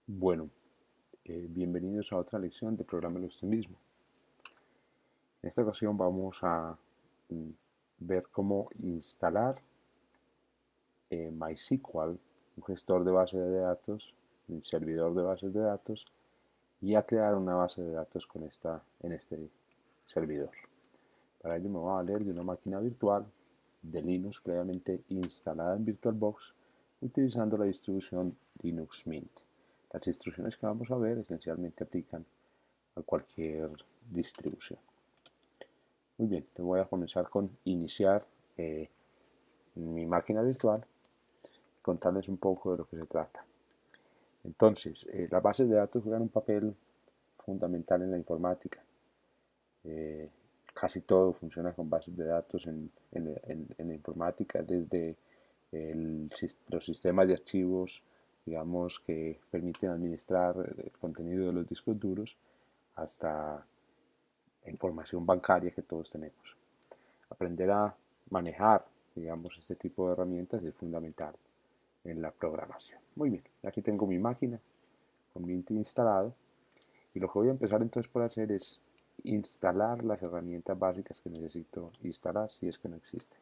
Bueno, bienvenidos a otra lección de Prográmelo usted mismo. En esta ocasión vamos a mm, ver cómo instalar MySQL, un gestor de base de datos, un servidor de bases de datos, y a crear una base de datos en este servidor. Para ello me voy a valer de una máquina virtual de Linux previamente instalada en VirtualBox utilizando la distribución Linux Mint. Las instrucciones que vamos a ver esencialmente aplican a cualquier distribución. Muy bien, te voy a comenzar con iniciar mi máquina virtual y contarles un poco de lo que se trata. Entonces, las bases de datos juegan un papel fundamental en la informática. Eh, Casi todo funciona con bases de datos en la informática, desde los sistemas de archivos, digamos, que permiten administrar el contenido de los discos duros, hasta información bancaria que todos tenemos. Aprender a manejar, digamos, este tipo de herramientas es fundamental en la programación. Muy bien, aquí tengo mi máquina con Mint instalado y lo que voy a empezar entonces por hacer es instalar las herramientas básicas que necesito instalar si es que no existe.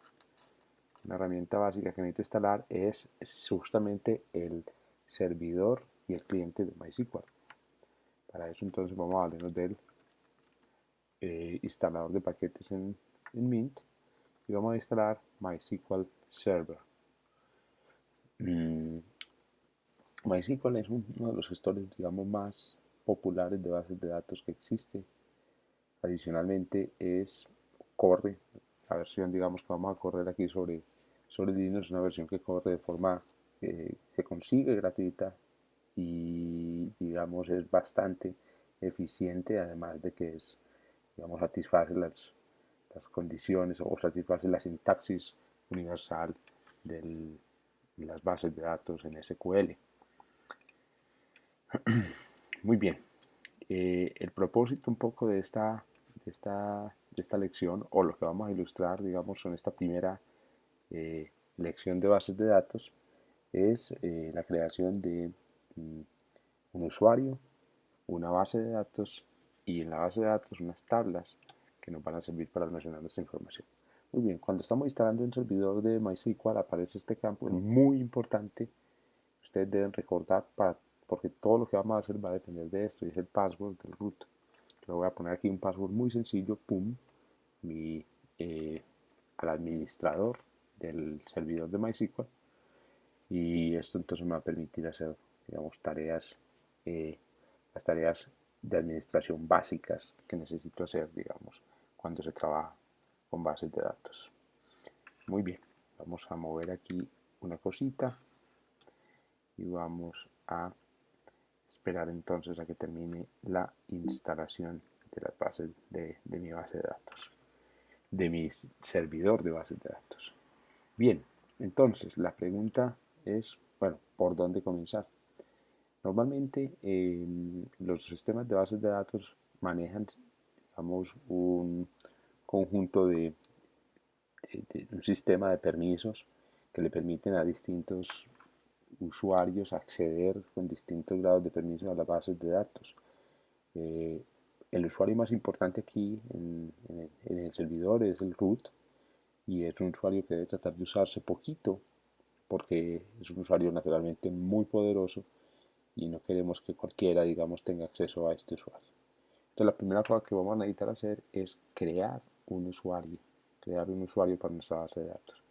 Una herramienta básica que necesito instalar es justamente el servidor y el cliente de MySQL. Para eso entonces vamos a valernos del instalador de paquetes en Mint y vamos a instalar MySQL Server. Mm, MySQL es uno de los gestores, digamos, más populares de bases de datos que existe. Adicionalmente corre, la versión, digamos, que vamos a correr aquí sobre Linux, es una versión que corre de forma, se consigue gratuita y, digamos, es bastante eficiente, además de que digamos, satisface las condiciones o satisface la sintaxis universal de las bases de datos en SQL. Muy bien. El propósito un poco de esta lección, o lo que vamos a ilustrar, digamos, en esta primera lección de bases de datos, es la creación de un usuario, una base de datos y en la base de datos unas tablas que nos van a servir para almacenar nuestra información. Muy bien, cuando estamos instalando un servidor de MySQL aparece este campo, es muy importante. Ustedes deben recordar porque todo lo que vamos a hacer va a depender de esto, y es el password del root. Yo voy a poner aquí un password muy sencillo, pum, mi, eh, al administrador del servidor de MySQL, y esto entonces me va a permitir hacer, digamos, eh, las tareas de administración básicas que necesito hacer, digamos, cuando se trabaja con bases de datos. Muy bien, vamos a mover aquí una cosita y vamos a esperar entonces a que termine la instalación de las bases de mi base de datos, de mi servidor de bases de datos. Bien, entonces la pregunta es, bueno, ¿por dónde comenzar? Normalmente los sistemas de bases de datos manejan, digamos, un conjunto de un sistema de permisos que le permiten a distintos usuarios acceder con distintos grados de permiso a las bases de datos. Eh, el usuario más importante aquí en el servidor es el root, y es un usuario que debe tratar de usarse poquito porque es un usuario naturalmente muy poderoso y no queremos que cualquiera, digamos, tenga acceso a este usuario. Entonces la primera cosa que vamos a necesitar hacer es crear un usuario para nuestra base de datos.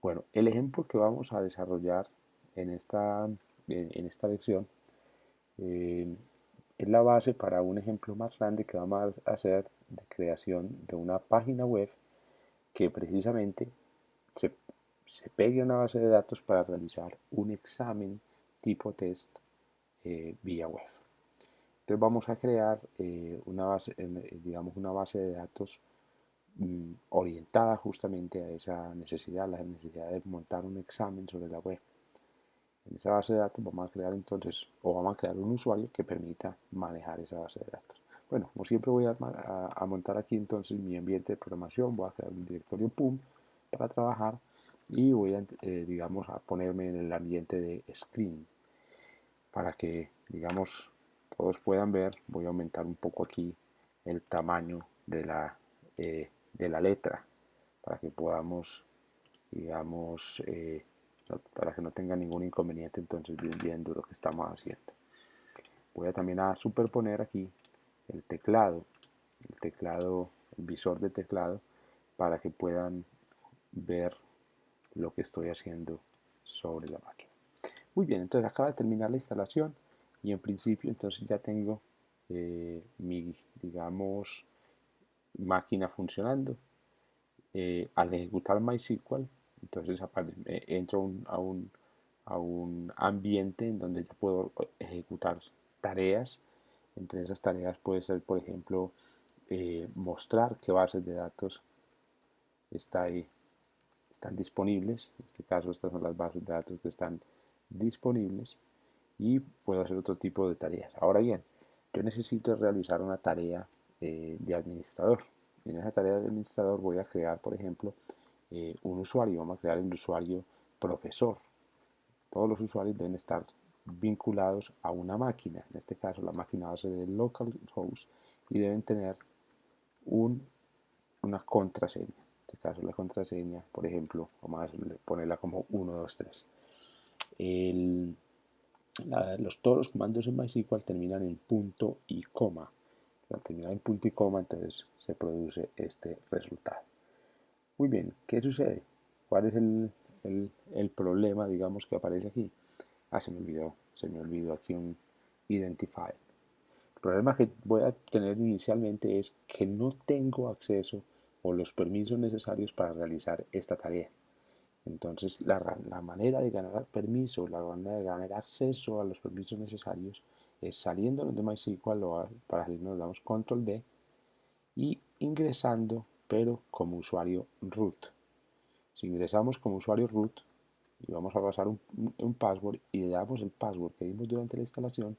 Bueno, el ejemplo que vamos a desarrollar en en esta lección eh, es la base para un ejemplo más grande que vamos a hacer de creación de una página web que precisamente se, se pegue a una base de datos para realizar un examen tipo test vía web. Entonces vamos a crear digamos, una base de datos orientada justamente a esa necesidad, la necesidad de montar un examen sobre la web. En esa base de datos vamos a crear entonces, o vamos a crear un usuario que permita manejar esa base de datos. Bueno, como siempre voy a montar aquí entonces mi ambiente de programación, voy a crear un directorio PUM para trabajar y digamos, a ponerme en el ambiente de screen para que digamos, todos puedan ver, voy a aumentar un poco aquí el tamaño de la letra para que podamos, digamos, para que no tenga ningún inconveniente entonces viendo lo que estamos haciendo. Voy a también a superponer aquí el teclado, el visor de teclado, para que puedan ver lo que estoy haciendo sobre la máquina. Muy bien, entonces acaba de terminar la instalación y en principio entonces ya tengo mi, digamos, máquina funcionando. Al ejecutar MySQL, entonces entro a un ambiente en donde yo puedo ejecutar tareas. Entre esas tareas puede ser, por ejemplo, mostrar qué bases de datos está ahí, están disponibles. En este caso, estas son las bases de datos que están disponibles y puedo hacer otro tipo de tareas. Ahora bien, yo necesito realizar una tarea de administrador. En esa tarea de administrador voy a crear, por ejemplo, un usuario. Vamos a crear el usuario profesor. Todos los usuarios deben estar vinculados a una máquina. En este caso, la máquina va a ser el localhost y deben tener un, una contraseña. En este caso, la contraseña, por ejemplo, vamos a ponerla como 123. Todos los comandos en MySQL terminan en punto y coma. Al terminar en punto y coma, entonces se produce este resultado. Muy bien, ¿qué sucede? ¿Cuál es el problema, digamos, que aparece aquí? Ah, se me olvidó aquí un identifier. El problema que voy a tener inicialmente es que no tengo acceso o los permisos necesarios para realizar esta tarea. Entonces, la manera de ganar permiso, la manera de ganar acceso a los permisos necesarios es saliendo de MySQL, para salir nos damos control D y ingresando, pero como usuario root. Si ingresamos como usuario root y vamos a pasar un password y le damos el password que dimos durante la instalación,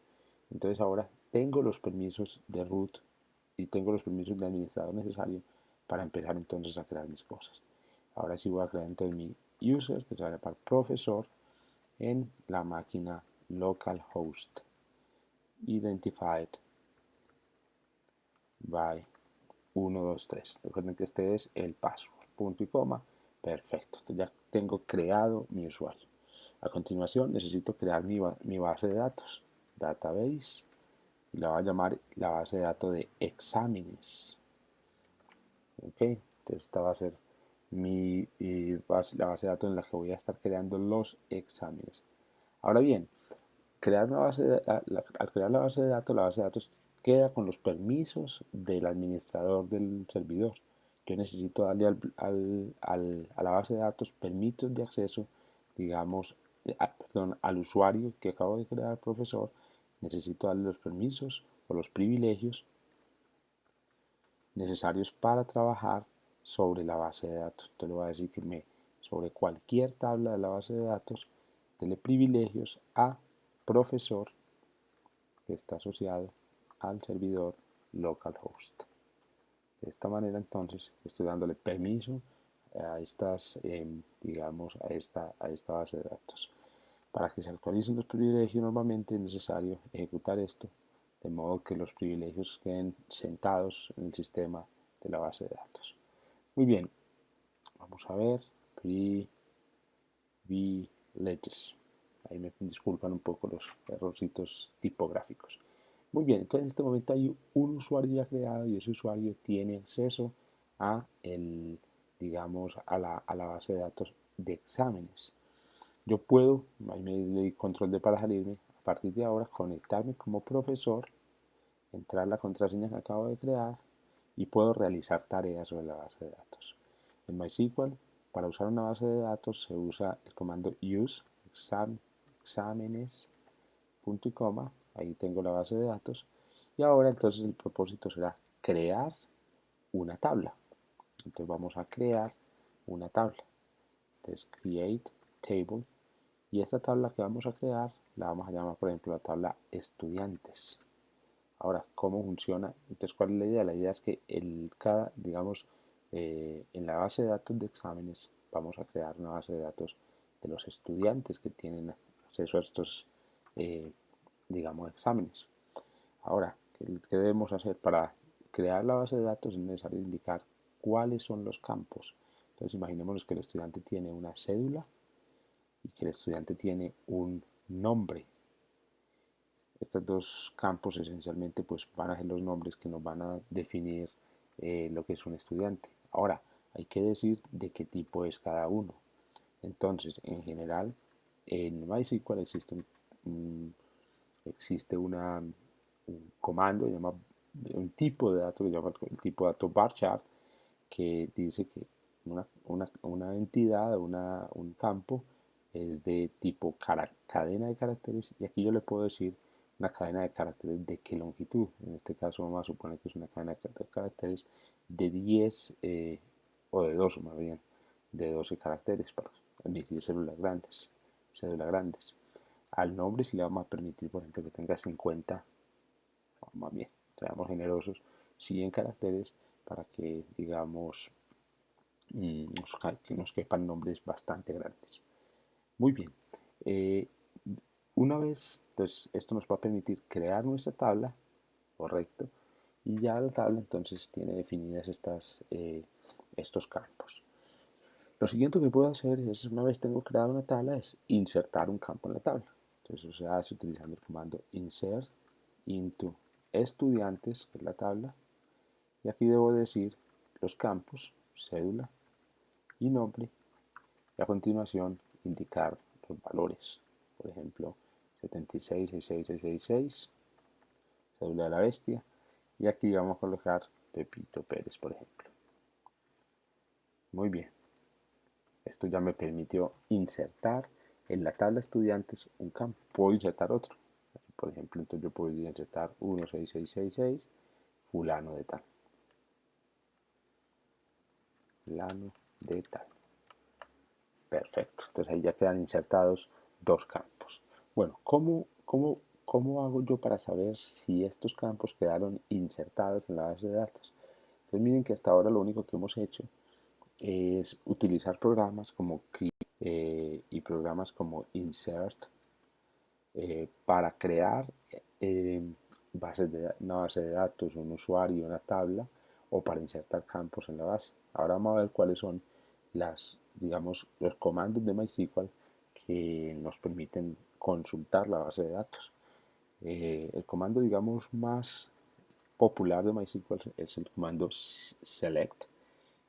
entonces ahora tengo los permisos de root y tengo los permisos de administrador necesarios para empezar entonces a crear mis cosas. Ahora sí voy a crear entonces mi user, que se va a llamar profesor, en la máquina localhost identified by 123. Recuerden que este es el password, punto y coma, perfecto. Entonces ya tengo creado mi usuario. A continuación necesito crear mi base de datos, database, y la voy a llamar la base de datos de exámenes. Ok, entonces esta va a ser la base de datos en la que voy a estar creando los exámenes. Ahora bien, al crear la base de datos queda con los permisos del administrador del servidor. Yo necesito darle a la base de datos permisos de acceso, digamos, perdón, al usuario que acabo de crear, profesor. Necesito darle los permisos o los privilegios necesarios para trabajar sobre la base de datos. Entonces le voy a decir que sobre cualquier tabla de la base de datos, dele privilegios a profesor que está asociado al servidor localhost. De esta manera entonces estoy dándole permiso a estas, digamos, a esta base de datos. Para que se actualicen los privilegios normalmente es necesario ejecutar esto, de modo que los privilegios queden sentados en el sistema de la base de datos. Muy bien, vamos a ver, privileges. Ahí me disculpan un poco los errorcitos tipográficos. Muy bien, entonces en este momento hay un usuario ya creado y ese usuario tiene acceso a digamos, a la base de datos de exámenes. Yo puedo, ahí me doy control D para salirme, a partir de ahora conectarme como profesor, entrar la contraseña que acabo de crear y puedo realizar tareas sobre la base de datos. En MySQL, para usar una base de datos se usa el comando use exámenes, punto y coma, ahí tengo la base de datos y ahora entonces el propósito será crear una tabla. Entonces vamos a crear una tabla. Entonces create table y esta tabla que vamos a crear la vamos a llamar, por ejemplo, la tabla estudiantes. Ahora, ¿cómo funciona? Entonces, ¿cuál es la idea? La idea es que digamos, en la base de datos de exámenes vamos a crear una base de datos de los estudiantes que tienen acceso a estos digamos, exámenes. Ahora, ¿qué debemos hacer? Para crear la base de datos es necesario indicar cuáles son los campos. Entonces, imaginémonos que el estudiante tiene una cédula y que el estudiante tiene un nombre. Estos dos campos esencialmente pues van a ser los nombres que nos van a definir lo que es un estudiante. Ahora, hay que decir de qué tipo es cada uno. Entonces, en general, en MySQL existe un comando, un tipo de dato que llama el tipo de dato varchar, que dice que una entidad o un campo es de tipo cadena de caracteres, y aquí yo le puedo decir una cadena de caracteres de qué longitud. En este caso vamos a suponer que es una cadena de caracteres de 10 o de 12 más bien, de 12 caracteres para admitir cédulas grandes. Al nombre si le vamos a permitir, por ejemplo, que tenga 50, o más bien, seamos generosos, 100 caracteres para que, digamos, que nos quepan nombres bastante grandes. Muy bien. Eh, una vez, entonces, esto nos va a permitir crear nuestra tabla, correcto, y ya la tabla entonces tiene definidas estos campos. Lo siguiente que puedo hacer es, una vez tengo creada una tabla, es insertar un campo en la tabla. Entonces eso se hace utilizando el comando insert into estudiantes, que es la tabla, y aquí debo decir los campos, cédula y nombre, y a continuación indicar los valores. Por ejemplo, 766666, cédula de la bestia, y aquí vamos a colocar Pepito Pérez, por ejemplo. Muy bien. Esto ya me permitió insertar en la tabla estudiantes un campo. Puedo insertar otro. Por ejemplo, entonces yo podría insertar 16666, fulano de tal. Fulano de tal. Perfecto. Entonces ahí ya quedan insertados dos campos. Bueno, ¿cómo hago yo para saber si estos campos quedaron insertados en la base de datos? Entonces miren que hasta ahora lo único que hemos hecho es utilizar programas como y programas como Insert para crear una base de datos, un usuario, una tabla, o para insertar campos en la base. Ahora vamos a ver cuáles son digamos, los comandos de MySQL que nos permiten consultar la base de datos. El comando, digamos, más popular de MySQL es el comando select,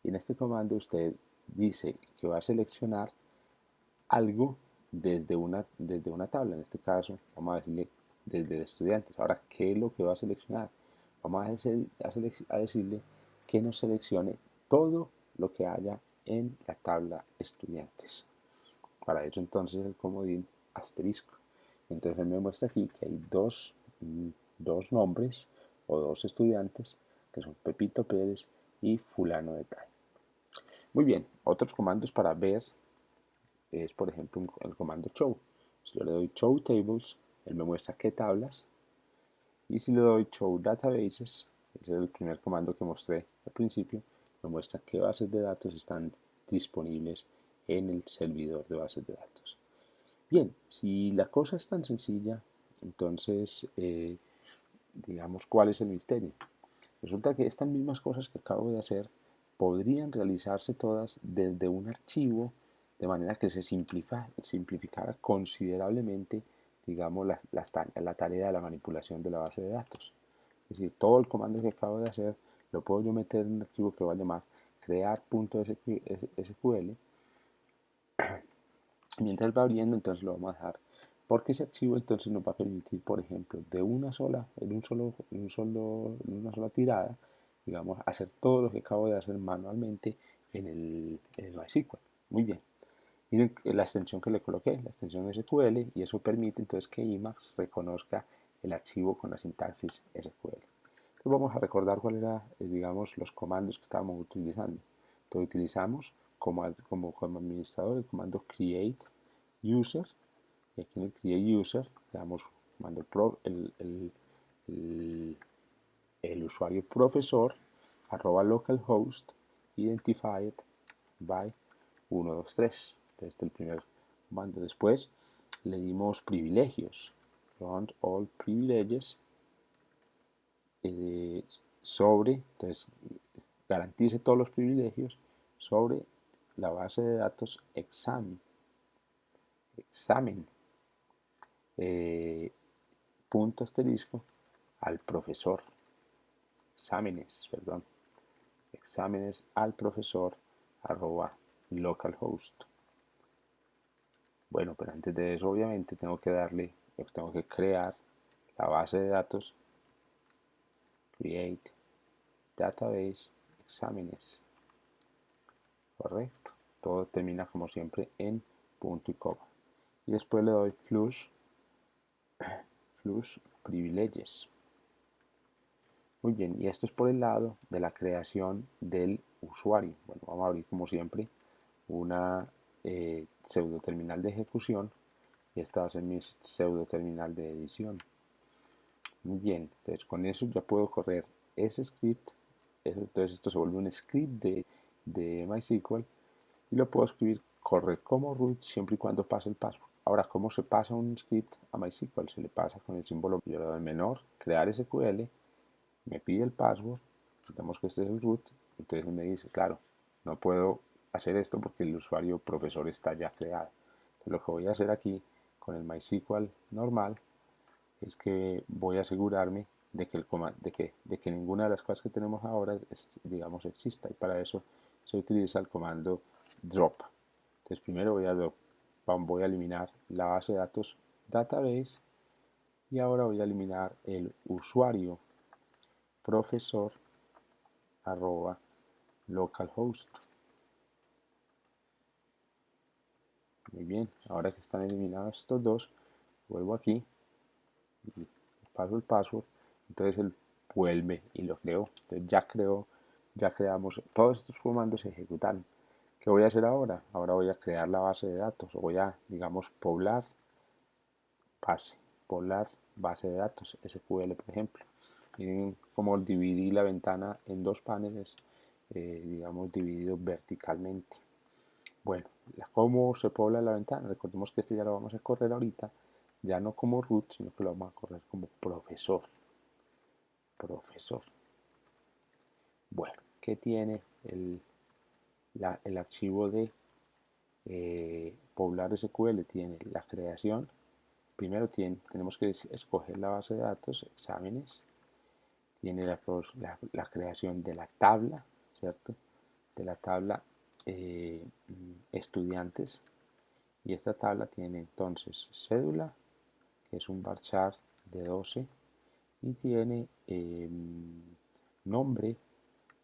y en este comando usted dice que va a seleccionar algo desde una tabla. En este caso, vamos a decirle desde estudiantes. Ahora, ¿qué es lo que va a seleccionar? Vamos a decirle que nos seleccione todo lo que haya en la tabla estudiantes. Para eso entonces el comodín asterisco. Entonces él me muestra aquí que hay dos nombres o dos estudiantes que son Pepito Pérez y fulano de tal. Muy bien, otros comandos para ver es, por ejemplo, el comando show. Si yo le doy show tables, él me muestra qué tablas. Y si le doy show databases, ese es el primer comando que mostré al principio, me muestra qué bases de datos están disponibles en el servidor de bases de datos. Bien, si la cosa es tan sencilla, entonces, digamos, ¿cuál es el misterio? Resulta que estas mismas cosas que acabo de hacer podrían realizarse todas desde un archivo, de manera que se simplificara considerablemente, digamos, la tarea de la manipulación de la base de datos. Es decir, todo el comando que acabo de hacer lo puedo yo meter en un archivo que va a llamar crear.sql. Mientras va abriendo, entonces lo vamos a dejar, porque ese archivo entonces nos va a permitir, por ejemplo, en una sola tirada, digamos, hacer todo lo que acabo de hacer manualmente en el MySQL. Muy bien. Miren la extensión que le coloqué, la extensión SQL, y eso permite entonces que Emacs reconozca el archivo con la sintaxis SQL. Entonces vamos a recordar cuál era, digamos, los comandos que estábamos utilizando. Entonces utilizamos como administrador el comando create user, y aquí en el create user le damos comando el usuario profesor @localhost identified by 123. Entonces este es el primer comando. Después le dimos privilegios. grant all privileges sobre, entonces garantice todos los privilegios sobre la base de datos examen, punto asterisco al profesor, exámenes al profesor arroba localhost. Bueno, pero antes de eso obviamente tengo que crear la base de datos create database exámenes. Correcto. Todo termina como siempre en punto y coma. Y después le doy flush privileges. Muy bien, y esto es por el lado de la creación del usuario. Bueno, vamos a abrir como siempre una pseudo terminal de ejecución y esta va a ser mi pseudo terminal de edición. Muy bien, entonces con eso ya puedo correr ese script. Entonces esto se vuelve un script de MySQL y lo puedo correr como root siempre y cuando pase el password. Ahora, ¿cómo se pasa un script a MySQL? Se le pasa con el símbolo, yo le doy menor, crear SQL, me pide el password, digamos que este es el root, entonces me dice, claro, no puedo hacer esto porque el usuario profesor está ya creado. Entonces, lo que voy a hacer aquí con el MySQL normal es que voy a asegurarme de que ninguna de las cosas que tenemos ahora, digamos, exista, y para eso se utiliza el comando drop. Entonces primero voy a eliminar la base de datos database y ahora voy a eliminar el usuario profesor arroba localhost. Muy bien, ahora que están eliminados estos dos, vuelvo aquí y paso el password, entonces él vuelve y lo creó. Entonces ya creamos, todos estos comandos se ejecutan. ¿Qué voy a hacer ahora? Ahora voy a crear la base de datos, o voy a, digamos, poblar base de datos, SQL por ejemplo. Miren cómo dividí la ventana en dos paneles, digamos, dividido verticalmente. Bueno, ¿cómo se pobla la ventana? Recordemos que este ya lo vamos a correr ahorita, ya no como root, sino que lo vamos a correr como profesor. Bueno, ¿qué tiene el archivo de poblar SQL? Tiene la creación. Primero tenemos que escoger la base de datos, exámenes. Tiene la creación de la tabla, ¿cierto? De la tabla estudiantes. Y esta tabla tiene entonces cédula, que es un varchar de 12, y tiene nombre,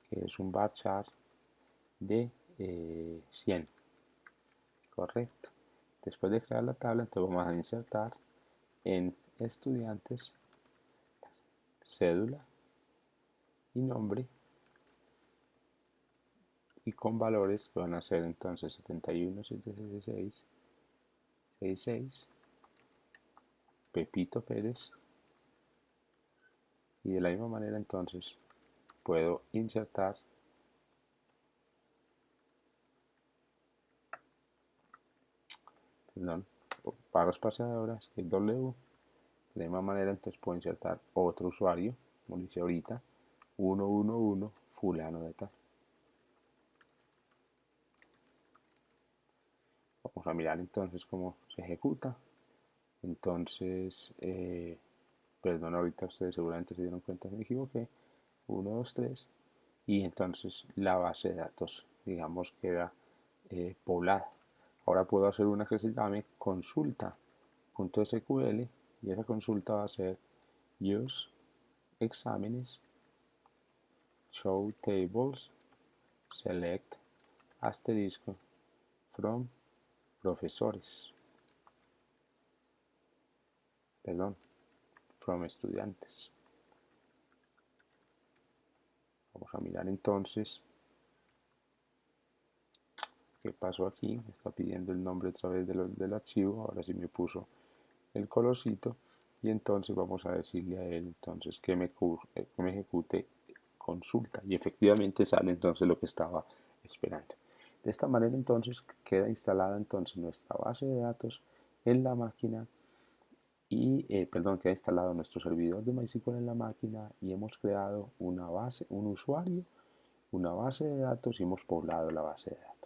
que es un varchar de 100. Correcto. Después de crear la tabla, entonces vamos a insertar en estudiantes cédula y nombre, y con valores que van a ser entonces 71, 766, 66, Pepito Pérez, y de la misma manera entonces puedo insertar barras espaciadoras, que es W. De la misma manera entonces puedo insertar otro usuario, como dice ahorita, 111 fulano de tal. Vamos a mirar entonces cómo se ejecuta. Entonces, perdón, ahorita ustedes seguramente se dieron cuenta que me equivoqué. 1, 2, 3. Y entonces la base de datos, digamos, queda poblada. Ahora puedo hacer una que se llame consulta.sql y esa consulta va a ser use exámenes show tables select asterisco from profesores, perdón, from estudiantes. Vamos a mirar entonces qué pasó aquí. Me está pidiendo el nombre otra vez del archivo. Ahora sí me puso el colorcito, y entonces vamos a decirle a él entonces que me ejecute consulta, y efectivamente sale entonces lo que estaba esperando. De esta manera entonces queda instalada entonces nuestra base de datos en la máquina perdón, que ha instalado nuestro servidor de MySQL en la máquina y hemos creado una base, un usuario, una base de datos y hemos poblado la base de datos.